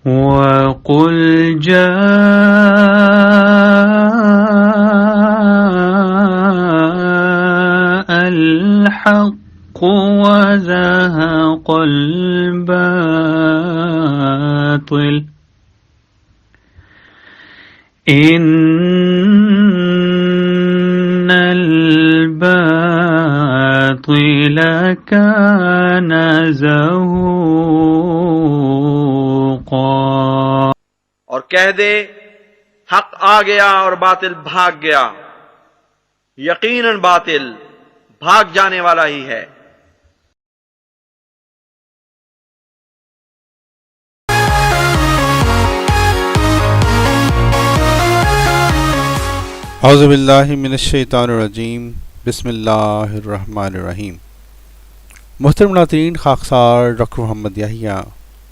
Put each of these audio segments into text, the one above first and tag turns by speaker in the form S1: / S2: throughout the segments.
S1: وَقُلْ جَاءَ الْحَقُّ وَزَهَقَ الْبَاطِلُ إِنَّ الْبَاطِلَ كَانَ زَهُوقًا۔
S2: اور کہہ دے حق آ گیا اور باطل بھاگ گیا، یقیناً باطل بھاگ جانے والا ہی ہے۔
S3: اعوذ باللہ من الشیطان الرجیم، بسم اللہ الرحمن الرحیم۔ محترم ناظرین، خاکسار ڈاکٹر محمد یحییٰ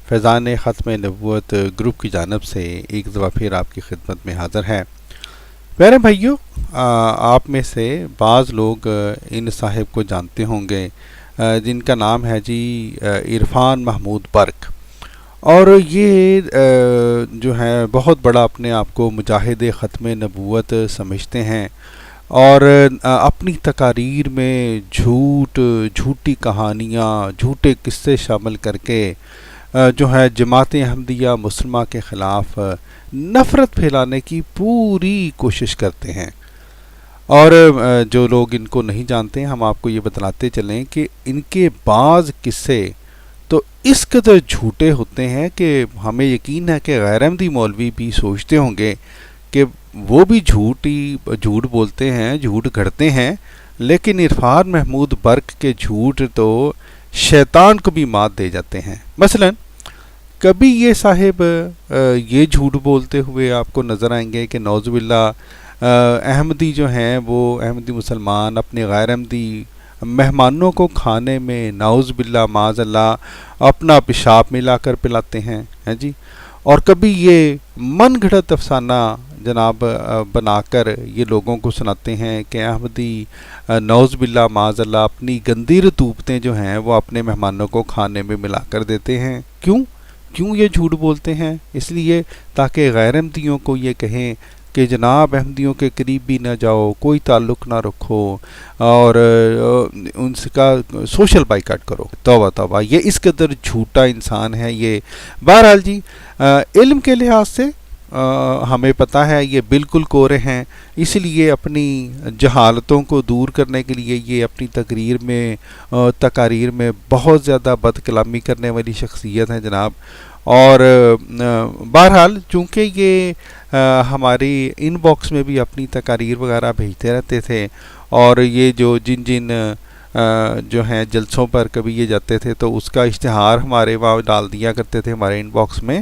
S3: فیضان ختم نبوت گروپ کی جانب سے ایک دفعہ پھر آپ کی خدمت میں حاضر ہے۔ پیارے بھائیوں، آپ میں سے بعض لوگ ان صاحب کو جانتے ہوں گے جن کا نام ہے جی عرفان محمود برق، اور یہ جو ہے بہت بڑا اپنے آپ کو مجاہد ختم نبوت سمجھتے ہیں، اور اپنی تقاریر میں جھوٹی کہانیاں، جھوٹے قصے شامل کر کے جو ہے جماعت احمدیہ مسلمہ کے خلاف نفرت پھیلانے کی پوری کوشش کرتے ہیں۔ اور جو لوگ ان کو نہیں جانتے، ہم آپ کو یہ بتلاتے چلیں کہ ان کے بعض قصے تو اس قدر جھوٹے ہوتے ہیں کہ ہمیں یقین ہے کہ غیر احمدی مولوی بھی سوچتے ہوں گے کہ وہ بھی جھوٹ بولتے ہیں، جھوٹ گھڑتے ہیں، لیکن عرفان محمود برق کے جھوٹ تو شیطان کو بھی مات دے جاتے ہیں۔ مثلا کبھی یہ صاحب یہ جھوٹ بولتے ہوئے آپ کو نظر آئیں گے کہ نعوذ باللہ احمدی جو ہیں وہ احمدی مسلمان اپنے غیر احمدی مہمانوں کو کھانے میں نعوذ باللہ معاذ اللہ اپنا پیشاب ملا کر پلاتے ہیں جی، اور کبھی یہ من گھڑت افسانہ جناب بنا کر یہ لوگوں کو سناتے ہیں کہ احمدی نعوذ باللہ معاذ اللہ اپنی گندی رطوبتیں جو ہیں وہ اپنے مہمانوں کو کھانے میں ملا کر دیتے ہیں۔ کیوں یہ جھوٹ بولتے ہیں؟ اس لیے تاکہ غیر احمدیوں کو یہ کہیں کہ جناب احمدیوں کے قریب بھی نہ جاؤ، کوئی تعلق نہ رکھو، اور ان کا سوشل بائیکاٹ کرو۔ توبہ توبہ، یہ اس قدر جھوٹا انسان ہے یہ۔ بہرحال جی، علم کے لحاظ سے ہمیں پتہ ہے یہ بالکل کورے ہیں، اس لیے اپنی جہالتوں کو دور کرنے کے لیے یہ اپنی تقاریر میں بہت زیادہ بد کلامی کرنے والی شخصیت ہیں جناب۔ اور بہرحال چونکہ یہ ہماری ان باکس میں بھی اپنی تقاریر وغیرہ بھیجتے رہتے تھے، اور یہ جن جو ہیں جلسوں پر کبھی یہ جاتے تھے تو اس کا اشتہار ہمارے وہاں ڈال دیا کرتے تھے ہمارے ان باکس میں۔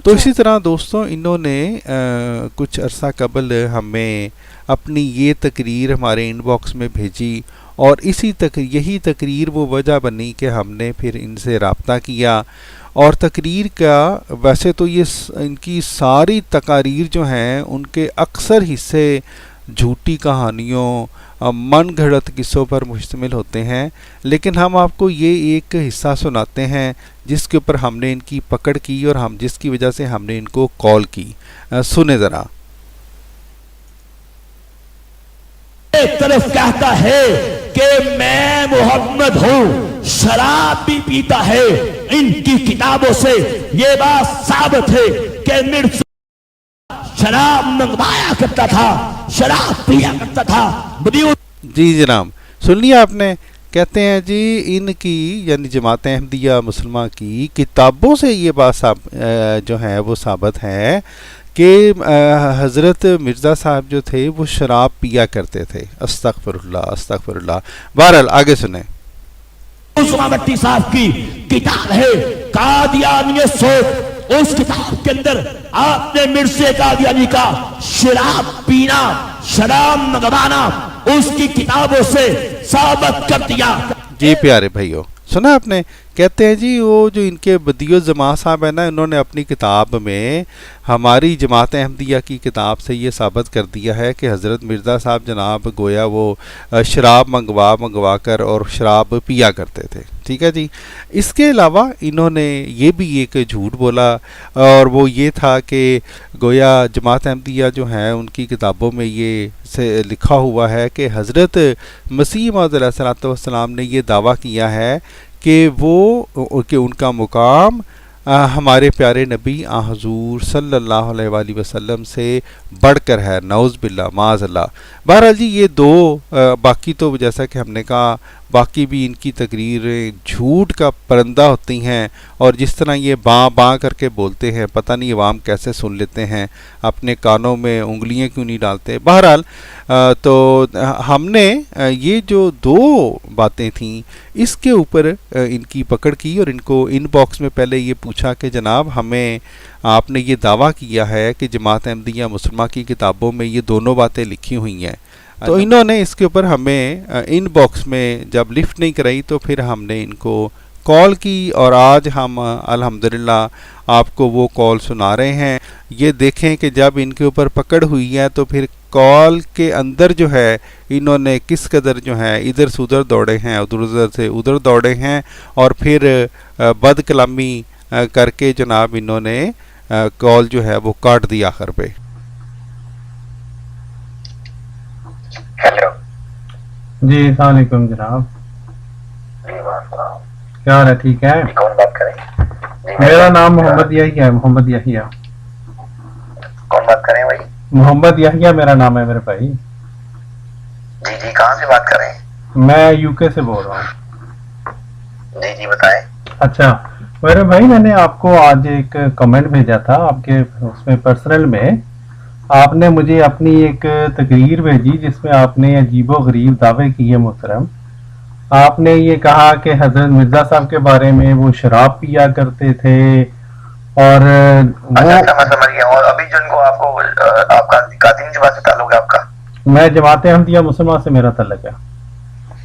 S3: تو اسی طرح دوستوں انہوں نے کچھ عرصہ قبل ہمیں اپنی یہ تقریر ہمارے ان باکس میں بھیجی، اور یہی تقریر وہ وجہ بنی کہ ہم نے پھر ان سے رابطہ کیا۔ اور تقریر کا ویسے تو یہ ان کی ساری تقاریر جو ہیں ان کے اکثر حصے جھوٹی کہانیوں، من گھڑت قصوں پر مشتمل ہوتے ہیں، لیکن ہم آپ کو یہ ایک حصہ سناتے ہیں جس کے اوپر ہم نے ان کی پکڑ کی اور جس کی وجہ سے ہم نے ان کو کال کی۔ سنیں ذرا۔
S4: ایک طرف کہتا ہے کہ میں محمد ہوں، شراب بھی پیتا ہے، ان کی کتابوں سے یہ بات ثابت ہے کہ مرزا شراب منگوایا کرتا تھا، شراب پیا کرتا تھا۔
S3: جی جناب، سن لیا آپ نے؟ کہتے ہیں جی ان کی یعنی جماعت احمدیہ مسلمہ کی کتابوں سے یہ بات جو ہے وہ ثابت ہے کہ حضرت مرزا صاحب جو تھے وہ شراب پیا کرتے تھے۔ استغفر اللہ استغفر اللہ۔ بہرحال آگے سنیں۔
S4: بٹی صاحب کی کتاب ہے قادیانیت سوچ، اس کتاب کے اندر آپ نے مرزا قادیانی کا شراب پینا، شراب منگوانا اس کی کتابوں سے ثابت کر دیا۔
S3: جی پیارے بھائیو، سنا آپ نے؟ کہتے ہیں جی وہ جو ان کے بدیع الزمان صاحب ہیں نا، انہوں نے اپنی کتاب میں ہماری جماعت احمدیہ کی کتاب سے یہ ثابت کر دیا ہے کہ حضرت مرزا صاحب جناب گویا وہ شراب منگوا کر اور شراب پیا کرتے تھے۔ ٹھیک ہے جی. اس کے علاوہ انہوں نے یہ بھی ایک جھوٹ بولا اور وہ یہ تھا کہ گویا جماعت احمدیہ جو ہیں ان کی کتابوں میں یہ سے لکھا ہوا ہے کہ حضرت مسیح موعود علیہ الصلوۃ والسلام نے یہ دعویٰ کیا ہے کہ ان کا مقام ہمارے پیارے نبی حضور صلی اللہ علیہ وآلہ وسلم سے بڑھ کر ہے. نعوذ باللہ معاذ اللہ. بہرحال جی یہ دو باقی تو جیسا کہ ہم نے کہا باقی بھی ان کی تقریریں جھوٹ کا پرندہ ہوتی ہیں اور جس طرح یہ باں باں کر کے بولتے ہیں پتہ نہیں عوام کیسے سن لیتے ہیں, اپنے کانوں میں انگلیاں کیوں نہیں ڈالتے. بہرحال تو ہم نے یہ جو دو باتیں تھیں اس کے اوپر ان کی پکڑ کی اور ان کو ان باکس میں پہلے یہ پوچھا کہ جناب ہمیں آپ نے یہ دعویٰ کیا ہے کہ جماعت احمدیہ مسلمہ کی کتابوں میں یہ دونوں باتیں لکھی ہوئی ہیں. تو انہوں نے اس کے اوپر ہمیں ان باکس میں جب لفٹ نہیں کرائی تو پھر ہم نے ان کو کال کی اور آج ہم الحمدللہ آپ کو وہ کال سنا رہے ہیں. یہ دیکھیں کہ جب ان کے اوپر پکڑ ہوئی ہے تو پھر کال کے اندر جو ہے انہوں نے کس قدر جو ہے ادھر سے ادھر دوڑے ہیں, ادھر سے ادھر دوڑے ہیں اور پھر بد کلامی کر کے جناب انہوں نے کال جو ہے وہ کاٹ دی آخر پہ.
S5: ہیلو
S1: جی السلام علیکم جناب, کیا حال ہے؟ ٹھیک ہے.
S5: کون بات کریں؟
S1: میرا نام محمد یحییٰ ہے. محمد یحییٰ.
S5: کون بات کریں بھائی؟
S1: محمد یحییٰ میرا نام ہے میرے بھائی.
S5: جی جی کہاں سے بات کر رہے ہیں؟
S1: میں یو کے سے بول رہا ہوں.
S5: جی جی بتائیں.
S1: اچھا میرے بھائی میں نے آپ کو آج ایک کمنٹ بھیجا تھا آپ کے اس میں پرسنل میں. آپ نے مجھے اپنی ایک تقریر بھیجی جس میں آپ نے عجیب و غریب دعوے کیے محترم. آپ نے یہ کہا کہ حضرت مرزا صاحب کے بارے میں وہ شراب پیا کرتے تھے اور
S5: میں سمجھ گیا. اور ابھی جن کو آپ کو آپ کا قادری جماعت سے تعلق ہے آپ کا؟
S1: میں جماعت احمدیہ مسلمہ سے میرا تعلق ہے.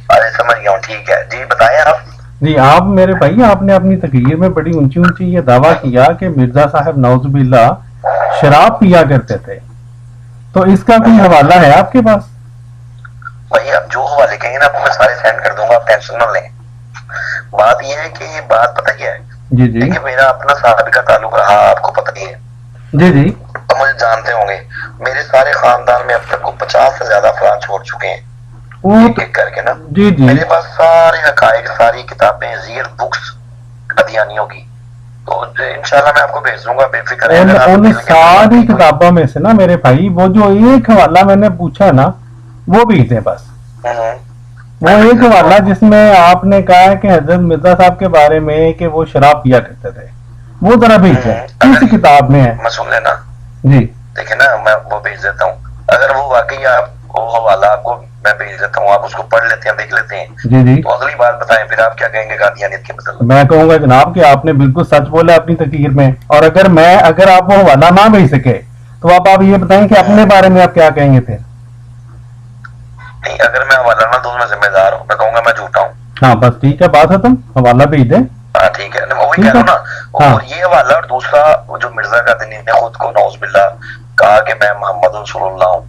S5: ارے سمجھ گیا ہوں, ٹھیک ہے جی بتائیں آپ.
S1: جی آپ میرے بھائی آپ نے اپنی تقریر میں بڑی اونچی اونچی یہ دعویٰ کیا کہ مرزا صاحب نعوذ باللہ شراب پیا کرتے تھے, تو اس کا کوئی حوالہ ہے آپ کے پاس؟
S5: بھائی آپ جو حوالے کہیں گے نا آپ کو میں سارے سینڈ کر دوں گا, آپ ٹینشن نہ لیں. بات یہ ہے کہ یہ بات پتہ کیا ہے
S1: جی جی
S5: کہ میرا اپنا سابقہ تعلق رہا, آپ کو پتہ ہی ہے.
S1: جی جی
S5: اب مجھے جانتے ہوں گے, میرے سارے خاندان میں اب تک کو 50 سے زیادہ افراد چھوڑ چکے ہیں ایک ایک کر کے نا.
S1: جی جی
S5: میرے پاس سارے حقائق, ساری کتابیں, ریئل بکس ادیانیوں کی, تو انشاءاللہ میں آپ کو بھیج دوں گا, بے فکر رہیں.
S1: ان ساری کتابوں میں سے نا میرے بھائی وہ جو ایک حوالہ میں نے پوچھا نا وہ بھیج دیں بس. وہ ایک حوالہ جس میں آپ نے کہا کہ حضرت مرزا صاحب کے بارے میں کہ وہ شراب پیا کرتے تھے, وہ ذرا بھیج دیں. کس کتاب میں ہے؟
S5: میں سن لینا.
S1: جی
S5: دیکھیں نا میں وہ بھیج دیتا ہوں, اگر وہ واقعی آپ وہ حوالہ آپ کو میں بھیج دیتا ہوں, آپ اس کو پڑھ لیتے ہیں, دیکھ لیتے ہیں,
S1: جی جی
S5: تو اگلی بات بتائیں پھر آپ کیا کہیں گے قادیانیت کے متعلق.
S1: میں کہوں گا جناب کہ آپ نے بالکل سچ بولا اپنی تقریر میں, اور اگر آپ وہ حوالہ نہ بھیج سکے تو آپ یہ بتائیں کہ اپنے بارے میں آپ کیا کہیں گے پھر؟
S5: نہیں اگر میں حوالہ نہ دوں میں ذمہ دار ہوں, میں کہوں گا میں جھوٹا ہوں.
S1: ہاں بس ٹھیک ہے, بات ختم. حوالہ بھیج دیں.
S5: ہاں ٹھیک ہے, وہی کہہ رہا ہوں نا. اور یہ حوالہ, اور دوسرا جو مرزا قادری نے خود کو نعوذ باللہ کہا کہ میں محمد رسول اللہ ہوں,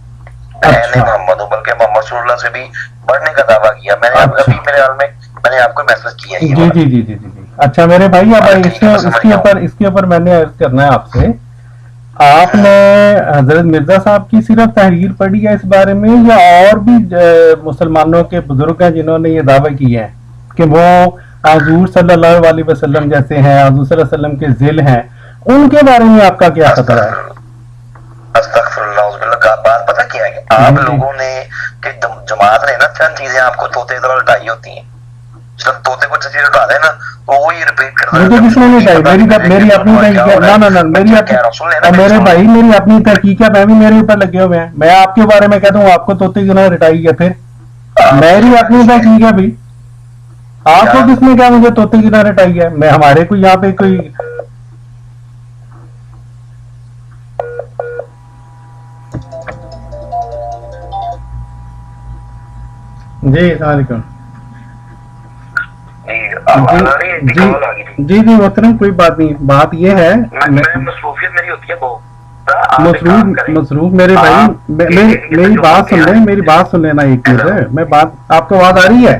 S5: میں نہیں محمد ہوں بلکہ محمد رسول اللہ سے بھی بڑھنے کا دعویٰ کیا. میں نے ابھی میرے حال میں میں نے آپ کو میسج کیا ہے.
S1: جی جی جی جی جی. اچھا میرے بھائی اب اس کے اوپر میں نے عرض کرنا ہے آپ سے, آپ نے حضرت مرزا صاحب کی صرف تحریر پڑھی ہے اس بارے میں, یا اور بھی مسلمانوں کے بزرگ ہیں جنہوں نے یہ دعویٰ کیا ہے کہ وہ حضور صلی اللہ علیہ وسلم جیسے ہیں, حضور صلی اللہ علیہ وسلم کے ذل ہیں, ان کے بارے میں آپ کا کیا خطرہ ہے؟
S5: استغفر اللہ. کا بات پتہ کیا ہے کہ آپ لوگوں نے کہ جماعت نے نا چند چیزیں آپ کو طوطے طرح لٹائی ہوتی ہیں, جب طوطے کو چیزیں لٹا دیں نا تو وہی ریپیٹ کرتا ہے.
S1: مجھے کس نے لٹائی؟ میری اپنی تحقیق, میرے بھائی میری اپنی تحقیق ہے, میں بھی میرے اوپر لگے ہوئے ہیں. میں آپ کے بارے میں کہتا ہوں آپ کو طوطے کی طرح لٹائی ہے, پھر میری اپنی تحقیق ہے بھائی. آپ کو کس نے کہا مجھے طوطے کی طرح لٹائی ہے؟ میں ہمارے کو یہاں پہ کوئی جی السلام علیکم. جی جی محترم کوئی بات نہیں. بات یہ ہے
S5: مصروفیت میری ہوتی ہے بہت
S1: مصروف میرے بھائی, میری بات سن لیں, میری بات سن لینا ایک چیز ہے. میں بات آپ کو آواز آ رہی ہے؟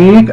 S1: 1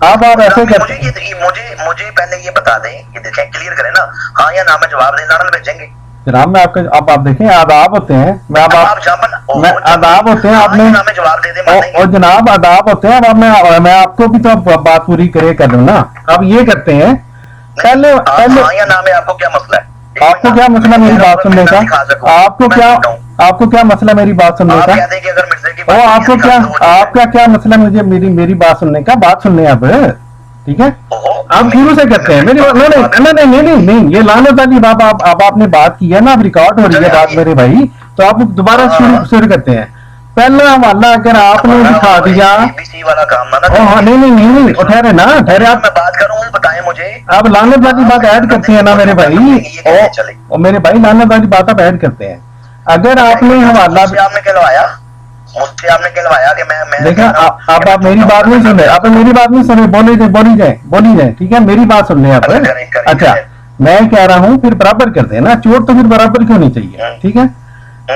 S1: آپ ایسے کرتے
S5: مجھے پہلے یہ بتا دیں، یہ دیکھیں کلیئر کریں نا، ہاں یا نہ میں جواب دیں، نہ بھیجیں گے
S1: جناب. میں آپ کے آپ دیکھیں آداب ہوتے ہیں، میں آداب ہوتے ہیں آپ نے،
S5: جواب دے دیں
S1: اور جناب آداب ہوتے ہیں. اب میں آپ کو بھی تو بات پوری کر لوں نا. اب یہ کرتے ہیں پہلے
S5: ہاں یا نہ میں آپ کو کیا مسئلہ ہے؟
S1: آپ کو کیا مسئلہ میری بات سننے کا؟ آپ کو کیا مسئلہ میری بات سننے کا؟ آپ کا کیا مسئلہ مجھے میری بات سننے کا؟ بات سننے اب ٹھیک ہے. آپ شروع سے کرتے ہیں میری نہیں یہ لعنت والی بات. اب آپ نے بات کی ہے نا، اب ریکارڈ ہو رہی ہے بات میرے بھائی، تو آپ دوبارہ شروع کرتے ہیں. پہلا حوالہ اگر آپ نے دکھا دیا، نہیں ٹھہرے نا، ٹھہرے آپ
S5: بات کروں بتائیں مجھے.
S1: آپ لعنت والی بات ایڈ کرتے ہیں نا میرے بھائی، اور میرے بھائی لعنت والی بات آپ ایڈ کرتے ہیں. اگر آپ نے حوالہ
S5: آپ نے کہلوایا، مجھ سے آپ نے کہلوایا کہ میں
S1: دیکھیں آپ میری بات نہیں سن رہے، آپ میری بات نہیں سن رہے، بولی جائیں ٹھیک ہے. میری بات سن لیں آپ. اچھا میں کہہ رہا ہوں پھر برابر کر دیں نا، چوٹ تو پھر برابر کی ہونی چاہیے ٹھیک ہے.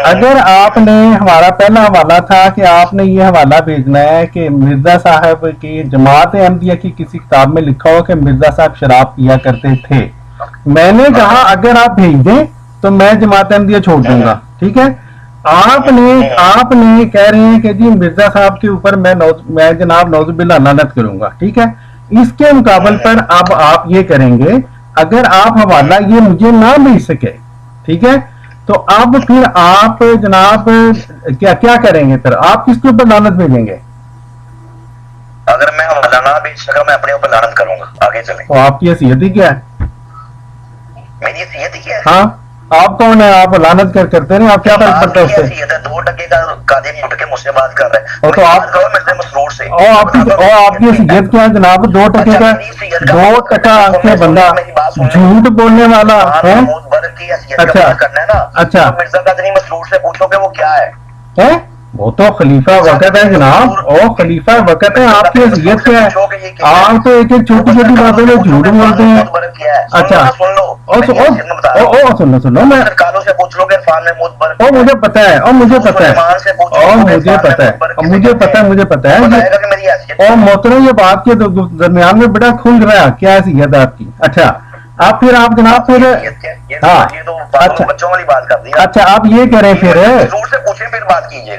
S1: اگر آپ نے ہمارا پہلا حوالہ تھا کہ آپ نے یہ حوالہ بھیجنا ہے کہ مرزا صاحب کی جماعت احمدیہ کی کسی کتاب میں لکھا ہو کہ مرزا صاحب شراب پیا کرتے تھے. میں نے کہا اگر آپ بھیج دیں تو میں جماعت احمدیہ چھوڑ دوں گا ٹھیک ہے. آپ نے کہہ رہے ہیں کہ جی مرزا صاحب کے اوپر میں جناب نعوذ باللہ لعنت کروں گا ٹھیک ہے. اس کے مقابل پر اب آپ یہ کریں گے، اگر آپ حوالہ یہ مجھے نہ بھیج سکے ٹھیک ہے، تو اب پھر آپ جناب کیا کریں گے؟ پھر آپ کس کے اوپر لعنت بھیجیں گے؟
S5: اگر میں حوالہ نہ بھیج سکا میں اپنے اوپر لعنت کروں گا. آگے چلیں.
S1: تو آپ کی حیثیت ہی کیا ہے؟
S5: میری حیثیت ہی کیا ہے؟
S1: ہاں آپ کون ہے؟ آپ لعنت کرتے ہیں، آپ کیا فرق پڑتا ہے اس سے؟
S5: 2% کا قادری اٹھ کے مجھ سے بات کر رہے ہیں،
S1: اور تو آپ
S5: مسرور سے
S1: آپ کی حیثیت کیا ہے جناب؟ 2% کا 2% کے بندہ جھوٹ بولنے والا ہے. اچھا
S5: مرزا قادری مسرور سے پوچھو کہ وہ کیا ہے.
S1: وہ تو خلیفہ وقت ہے جناب، او خلیفہ وقت ہے. آپ کی حیثیت کیا ہے؟ آپ تو ایک چھوٹی چھوٹی باتوں میں جھوٹ بولتے ہیں. اچھا سنو میں مجھے پتا ہے مجھے پتا ہے اور محترم یہ بات کے درمیان میں بڑا کھل رہا ہے کیا حیثیت ہے آپ کی. اچھا آپ پھر آپ جناب پھر ہاں اچھا آپ یہ کریں پھر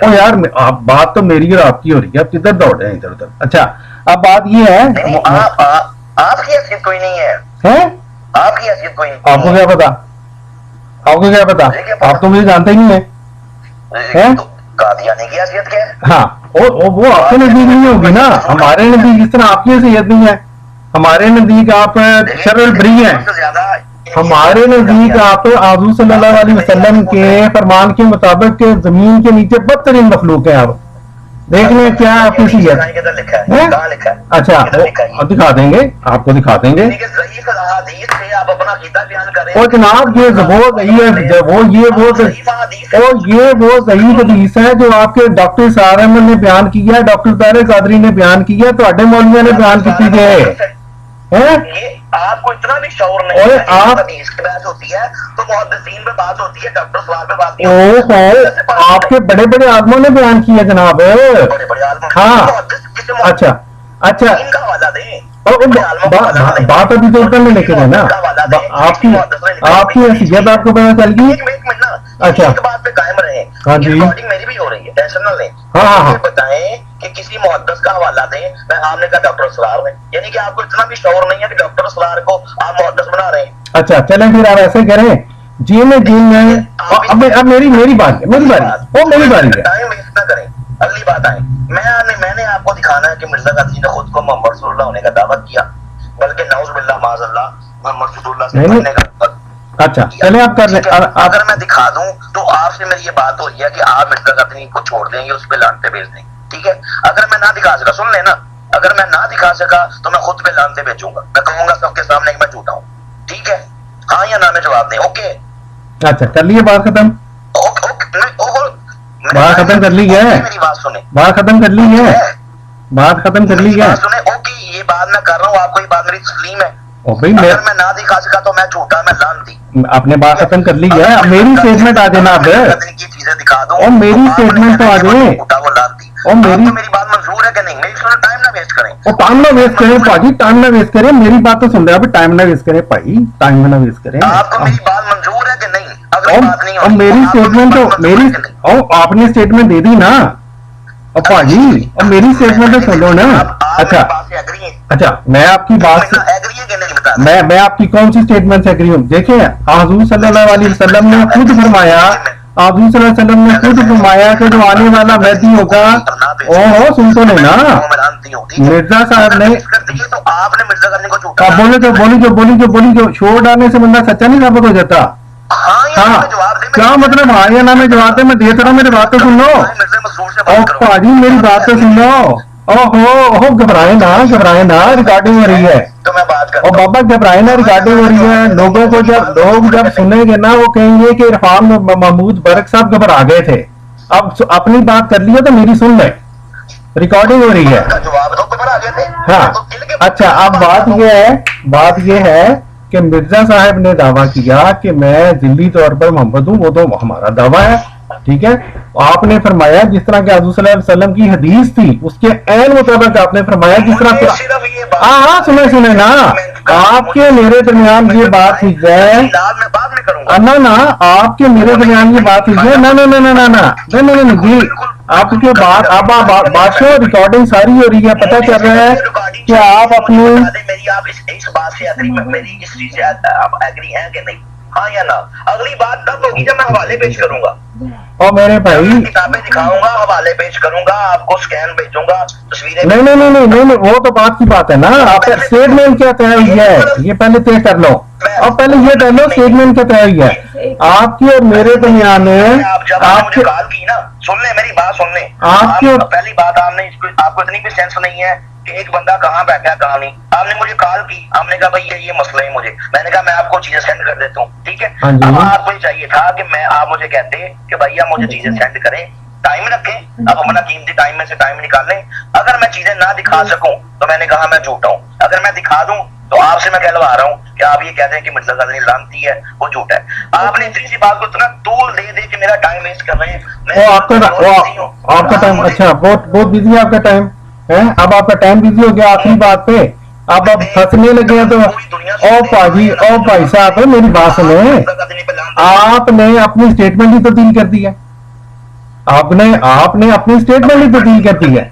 S1: او یار بات تو میری اور آپ کی ہو رہی ہے، آپ کدھر دوڑ رہے ہیں ادھر ادھر. اچھا اب بات یہ ہے
S5: آپ کی حیثیت کوئی نہیں ہے، آپ کی حیثیت کوئی نہیں.
S1: آپ کو کیا پتا؟ آپ کو کیا پتا؟ آپ تو مجھے جانتے ہی نہیں ہیں.
S5: قادیانی کی حیثیت کیا ہے؟
S1: ہاں وہ آپ کے نزدیک نہیں ہوگی نا، ہمارے نزدیک جس طرح آپ کی حیثیت نہیں ہے. ہمارے نزدیک آپ شر البری ہیں، ہمارے نزدیک آپ حضور صلی اللہ علیہ وسلم کے فرمان کے مطابق زمین کے نیچے بدترین مخلوق ہیں. آپ دیکھ لیں کیا آپ کی حیثیت. اچھا دکھا دیں گے، آپ کو دکھا دیں گے. اور جناب یہ وہ صحیح حدیث ہے جو آپ کے ڈاکٹر سار احمد نے بیان کیا ہے، ڈاکٹر طاہر قادری نے بیان کیا ہے، تو اڈے مولویوں نے بیان کی گئے.
S5: آپ کو اتنا بھی شعور نہیں ہے. آپ حدیث کی بات ہوتی ہے تو محدثین پہ بات ہوتی ہے، ڈاکٹر سوال پہ بات نہیں ہوتی.
S1: آپ کے بڑے بڑے عالموں نے بیان کیا جناب. ہاں اچھا بات ابھی تو اوپر میں لے کے نا آپ کی حیثیت آپ کو پتا چل گئی. اچھا
S5: بات پہ قائم رہے.
S1: ہاں جی
S5: میری بھی ہو رہی ہے، ٹینشن نہ لیں.
S1: ہاں
S5: بتائیں کہ کسی محدث کا حوالہ دیں. میں آپ نے کہا ڈاکٹر اسرار نے، یعنی کہ آپ کو اتنا بھی شعور نہیں ہے کہ ڈاکٹر اسرار کو آپ محدث بنا رہے ہیں.
S1: اچھا چلیں پھر آپ ایسے کریں جی میں اب میری باری ہے.
S5: ٹائم ویسٹ نہ کریں، اگلی بات آئے. میں نے آپ کو دکھانا ہے کہ مرزا قادری نے خود کو محمد رسول اللہ ہونے کا دعویٰ کیا، بلکہ نعوذ باللہ معاذ اللہ محمد رسول اللہ سے بننے کا.
S1: اچھا چلیں آپ کر لیں.
S5: اگر میں دکھا دوں تو آپ سے میری یہ بات ہو رہی ہے کہ آپ مرزا قادری کو چھوڑ دیں گے، اس پہ لعنتیں بھیج دیں گے ٹھیک ہے. اگر میں نہ دکھا سکا، سن لینا، اگر میں نہ دکھا سکا تو میں خود پہ لعنتیں بھیجوں گا. میں کہوں گا سب کے سامنے کہ میں جھوٹا ہوں ٹھیک ہے. ہاں یا نہ میں جواب دیں. اوکے
S1: اچھا کر لیے بات ختم. بات ختم کر لی ہے،
S5: میری بات سنیں،
S1: بات ختم کر لی ہے، بات ختم کر لی ہے.
S5: اوکے یہ بات میں کر رہا ہوں، آپ کو یہ بات میری تسلیم ہے.
S1: اگر
S5: میں نہ دکھا سکا تو میں جھوٹا، میں لعنتی.
S1: آپ نے بات ختم کر لی ہے. اب میری اسٹیٹمنٹ آ جائے نا. اب
S5: چیزیں دکھا دوں
S1: اور میری اسٹیٹمنٹ تو آ جائے.
S5: وہ لعنتی.
S1: اور میری
S5: بات منظور ہے کہ نہیں؟ میری سنو، ٹائم نہ ویسٹ کریں.
S1: اور ٹائم نہ ویسٹ کریں پاجی، ٹائم نہ ویسٹ کریں، میری بات تو سن رہے ہیں، ٹائم نہ ویسٹ کریں بھائی، ٹائم نہ ویسٹ کریں.
S5: آپ کو میری بات منظور ہے کہ نہیں؟ اگلی بات نہیں
S1: اور میری اسٹیٹمنٹ تو میری، اور آپ نے اسٹیٹمنٹ دے دی نا اور پاجی، اور میری اسٹیٹمنٹ تو سن لو نا. اچھا میں آپ کی بات سے، میں آپ کی کون سی اسٹیٹمنٹ سے ایگری ہوں؟ دیکھیں حضور صلی اللہ علیہ وسلم نے خود فرمایا، حضور صلی اللہ علیہ وسلم نے خود فرمایا کہ جو آنے والا مہدی ہوگا، او سن تو نہیں نا مرزا صاحب نے.
S5: تو آپ نے مرزا کرنے کو جھوٹا
S1: بولی جو شور ڈالنے سے بندہ سچا نہیں ثابت ہو جاتا. ہاں کیا مطلب ہاں یا نہ میں جواب دے، میں دیتا رہا ہوں، میری بات تو سن لو. اور پاجی میری بات تو سن لو. اوہو گھبرائے نا، ریکارڈنگ ہو رہی ہے. اور بابا گھبرائے نا، ریکارڈنگ ہو رہی ہے. لوگوں کو جب سنیں گے نا وہ کہیں گے کہ عرفان محمود برق صاحب گھبرا گئے تھے. اب اپنی بات کر لی ہے تو میری سن لیں، ریکارڈنگ ہو رہی ہے. ہاں اچھا اب بات یہ ہے کہ مرزا صاحب نے دعویٰ کیا کہ میں ذلی طور پر محمد ہوں، وہ تو ہمارا دعویٰ ہے، ٹھیک ہے. آپ نے فرمایا جس طرح کہ حضور صلی اللہ علیہ وسلم کی حدیث تھی اس کے عین مطابق آپ نے فرمایا جس طرح. ہاں سنیں نا، آپ کے میرے درمیان یہ بات ہوئی ہے نا، آپ کے میرے درمیان یہ بات ہوئی ہے نا جی. آپ کے بعد اب بادشاہ ریکارڈنگ ساری ہو رہی ہے، پتہ چل رہا ہے کہ آپ اپنی
S5: اس بات سے میری اس چیز سے ایگری ہیں کہ نہیں؟ ہاں یا نہ؟ اگلی بات تب ہوگی جب میں حوالے پیش کروں گا،
S1: اور میرے بھائی
S5: کتابیں دکھاؤں گا، حوالے پیش کروں گا، آپ کو سکین بھیجوں گا، تصویریں.
S1: نہیں وہ تو بات کی بات ہے نا. آپ کا اسٹیٹمنٹ کیا طے ہوئی ہے یہ پہلے طے کر لو، اور پہلے یہ کر لو اسٹیٹمنٹ کیا طے ہوئی ہے آپ کی اور میرے درمیان.
S5: آپ کے کال کی نا، سن لیں میری بات، سن لیں.
S1: آپ کی
S5: پہلی بات آپ کو اتنی بھی سینس نہیں ہے کہ ایک بندہ کہاں بیٹھا ہے کہاں نہیں. آپ نے مجھے کال کی، آپ نے کہا بھائی یہ مسئلہ ہے مجھے، میں نے کہا میں آپ کو چیزیں سینڈ کر دیتا ہوں، ٹھیک ہے. اب آپ کو یہ چاہیے تھا کہ آپ مجھے کہتے کہ بھائی آپ مجھے چیزیں سینڈ کریں، ٹائم رکھیں، اب اپنا قیمتی ٹائم میں سے ٹائم نکال لیں. اگر میں چیزیں نہ دکھا سکوں تو میں نے کہا میں جھوٹا ہوں، اگر میں دکھا دوں تو آپ سے میں کہلوا رہا ہوں کہ آپ یہ کہتے ہیں کہ مرزا غزنی لعنتی ہے، وہ جھوٹا ہے. آپ نے اتنی سی بات کو اتنا طول دے کے میرا ٹائم ویسٹ کر رہے ہیں.
S1: آپ کا ٹائم اچھا بہت بزی ہے آپ کا ٹائم ہے. اب آپ کا ٹائم بزی ہو گیا آخری بات پہ، اب پھنسنے لگے ہیں تو او بھائی صاحب میری بات سنیں. آپ نے اپنی اسٹیٹمنٹ ہی تبدیل کر دی ہے، آپ نے اپنی اسٹیٹمنٹ ہی تبدیل کر دی ہے.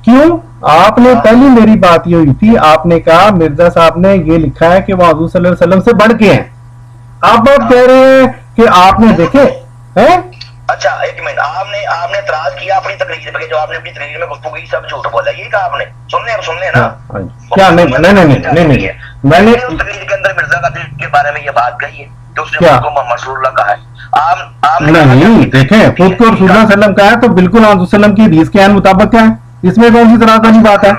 S1: کیوں؟ آپ نے پہلی میری بات یہ ہوئی تھی، آپ نے کہا مرزا صاحب نے یہ لکھا ہے کہ وہ حضور صلی اللہ علیہ وسلم سے بڑھ کے ہیں. اب آپ کہہ رہے ہیں کہ آپ نے دیکھے
S5: اچھا ایک منٹ، آپ نے اعتراض کیا اپنی تقریر پہ، جو آپ نے اپنی تقریر میں گفتگو کی سب جھوٹ بولا، یہ کہا آپ نے؟ سن لیں نا
S1: کیا؟ نہیں میں نے
S5: تقریر کے اندر مرزا غزنی کے بارے میں یہ بات کہی ہے کہ اس نے خود کو محمد رسول اللہ کہا ہے.
S1: نہیں دیکھیں خود کو رسول اللہ صلی اللہ علیہ وسلم کہا ہے تو بالکل حضور صلی اللہ علیہ وسلم کی حدیث کے عین مطابق کیا ہے، اس میں کون سی اعتراض والی بات ہے؟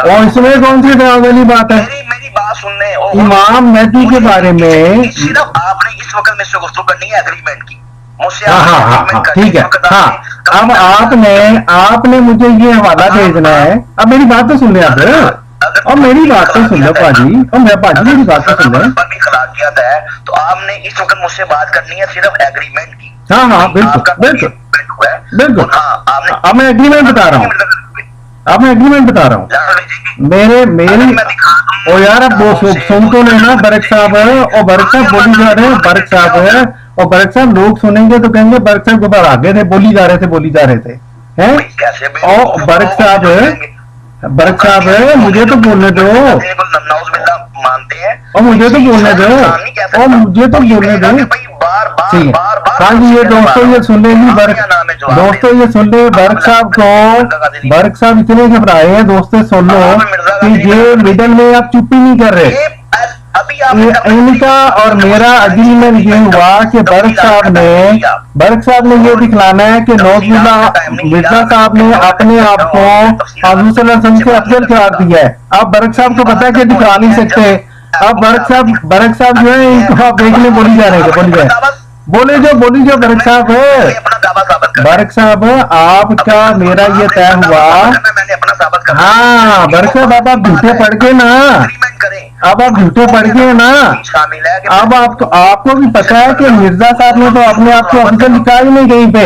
S1: اور اس میں کون سی اعتراض والی بات ہے؟
S5: میری بات سننے
S1: امام مہدی کے بارے میں
S5: صرف آپ نے اس وقت میں سے گفتگو کرنی ہے ایگریمنٹ کی.
S1: ہاں ٹھیک ہے. ہاں اب آپ نے مجھے یہ حوالہ بھیجنا ہے. اب میری بات تو سن لیں آپ، اور میری بات تو سن لو باجی، اور میں باجی میری بات تو سن لیں.
S5: خلاقیت ہے تو آپ نے اس وقت مجھ سے بات کرنی ہے صرف ایگریمنٹ کی.
S1: ہاں بالکل. اب میں ایگریمنٹ بتا رہا ہوں، میری او یار اب سن تو لینا برق صاحب، اور برق صاحب بولی جا رہے ہیں، برق صاحب لوگ سنیں گے تو کہیں گے برق صاحب گھبرا آگے تھے، بولی جا رہے تھے. اور برق صاحب مجھے تو بولنے دو، اور مجھے تو بولنے دو. ہاں جی یہ دوستوں یہ سن لیں گی، برق صاحب اتنے گھبرائے ہیں دوستوں، سن لو کہ یہ مڈل میں آپ چپ ہی نہیں کر رہے. ان کا اور میرا اگریمنٹ یہ ہوا کہ برق صاحب نے یہ دکھلانا ہے کہ نوز مرزا صاحب نے اپنے آپ کو حضور صلی اللہ علیہ وسلم سے افضل قرار دیا ہے. اب برق صاحب کو پتا ہے کہ دکھا نہیں سکتے. اب برق صاحب جو ہے ان کو آپ دیکھنے بولی جا رہے ہیں، بولی جو برق صاحب آپ کا میرا یہ طے ہوا. ہاں برق صاحب اب آپ جھوٹے پڑ گئے نا، اب آپ کو بھی پتا ہے کہ مرزا صاحب نے تو اپنے آپ کو افضل لکھا ہی نہیں کہیں پہ.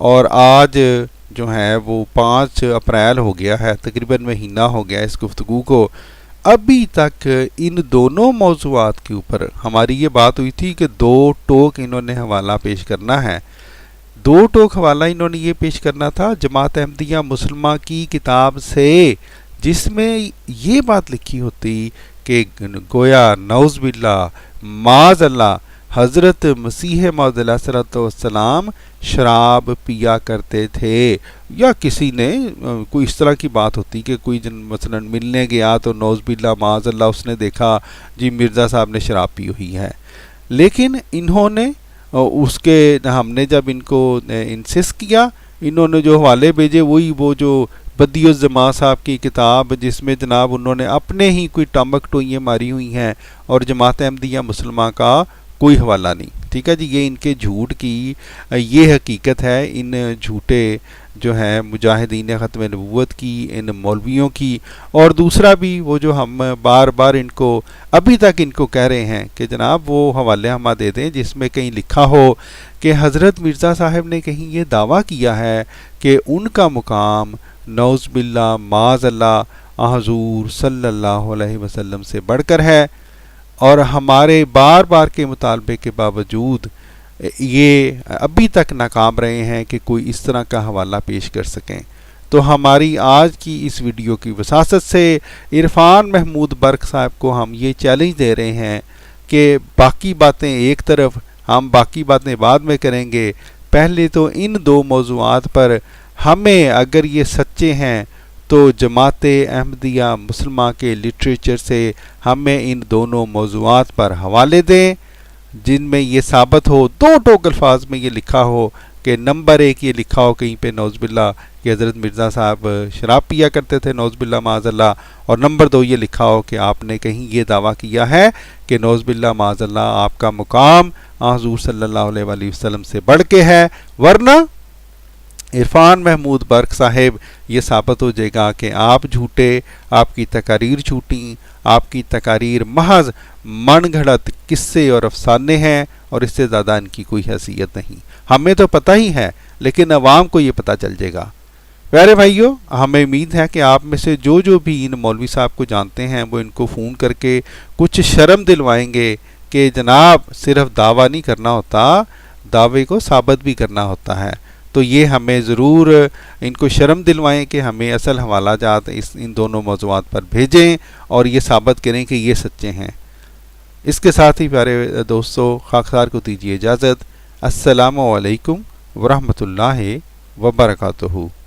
S3: اور آج جو ہے وہ 5 اپریل ہو گیا ہے، تقریباً مہینہ ہو گیا اس گفتگو کو، ابھی تک ان دونوں موضوعات کے اوپر ہماری یہ بات ہوئی تھی کہ 2 ٹوک انہوں نے حوالہ پیش کرنا ہے. 2 ٹوک حوالہ انہوں نے یہ پیش کرنا تھا جماعت احمدیہ مسلمہ کی کتاب سے، جس میں یہ بات لکھی ہوتی کہ گویا نعوذ باللہ معاذ اللہ حضرت مسیح موعود علیہ الصلوۃ والسلام شراب پیا کرتے تھے، یا کسی نے کوئی اس طرح کی بات ہوتی کہ کوئی مثلا ملنے گیا تو نعوذ باللہ معاذ اللہ اس نے دیکھا جی مرزا صاحب نے شراب پی ہوئی ہے. لیکن انہوں نے اس کے ہم نے جب ان کو انسسٹ کیا، انہوں نے جو حوالے بھیجے وہی وہ جو بدی الزمان صاحب کی کتاب، جس میں جناب انہوں نے اپنے ہی کوئی ٹمک ٹوئیاں ماری ہوئی ہیں اور جماعت احمدیہ مسلمہ کا کوئی حوالہ نہیں. ٹھیک ہے جی، یہ ان کے جھوٹ کی یہ حقیقت ہے، ان جھوٹے جو ہیں مجاہدین ختم نبوت کی، ان مولویوں کی. اور دوسرا بھی وہ جو ہم بار بار ان کو ابھی تک ان کو کہہ رہے ہیں کہ جناب وہ حوالے ہمیں دے دیں جس میں کہیں لکھا ہو کہ حضرت مرزا صاحب نے کہیں یہ دعویٰ کیا ہے کہ ان کا مقام نعوذ باللہ معاذ اللہ حضور صلی اللہ علیہ وسلم سے بڑھ کر ہے، اور ہمارے بار بار کے مطالبے کے باوجود یہ ابھی تک ناکام رہے ہیں کہ کوئی اس طرح کا حوالہ پیش کر سکیں. تو ہماری آج کی اس ویڈیو کی وساطت سے عرفان محمود برق صاحب کو ہم یہ چیلنج دے رہے ہیں کہ باقی باتیں ایک طرف، ہم باقی باتیں بعد میں کریں گے، پہلے تو ان 2 موضوعات پر ہمیں اگر یہ سچے ہیں تو جماعت احمدیہ مسلمہ کے لٹریچر سے ہمیں ان دونوں موضوعات پر حوالے دیں جن میں یہ ثابت ہو، 2 ٹوک الفاظ میں یہ لکھا ہو کہ نمبر 1 یہ لکھا ہو کہیں پہ نعوذ باللہ کہ حضرت مرزا صاحب شراب پیا کرتے تھے نعوذ باللہ معاذ اللہ، اور نمبر 2 یہ لکھا ہو کہ آپ نے کہیں یہ دعویٰ کیا ہے کہ نعوذ باللہ معاذ اللہ آپ کا مقام حضور صلی اللہ علیہ وآلہ وسلم سے بڑھ کے ہے. ورنہ عرفان محمود برق صاحب یہ ثابت ہو جائے گا کہ آپ جھوٹے، آپ کی تقاریر جھوٹی، آپ کی تقاریر محض من گھڑت قصے اور افسانے ہیں، اور اس سے زیادہ ان کی کوئی حیثیت نہیں. ہمیں تو پتہ ہی ہے لیکن عوام کو یہ پتہ چل جائے گا. پیارے بھائیو، ہمیں امید ہے کہ آپ میں سے جو بھی ان مولوی صاحب کو جانتے ہیں وہ ان کو فون کر کے کچھ شرم دلوائیں گے کہ جناب صرف دعویٰ نہیں کرنا ہوتا، دعوے کو ثابت بھی کرنا ہوتا ہے. تو یہ ہمیں ضرور ان کو شرم دلوائیں کہ ہمیں اصل حوالہ جات ان دونوں موضوعات پر بھیجیں اور یہ ثابت کریں کہ یہ سچے ہیں. اس کے ساتھ ہی پیارے دوستو خاکسار کو دیجیے اجازت. السلام علیکم ورحمۃ اللہ وبرکاتہ.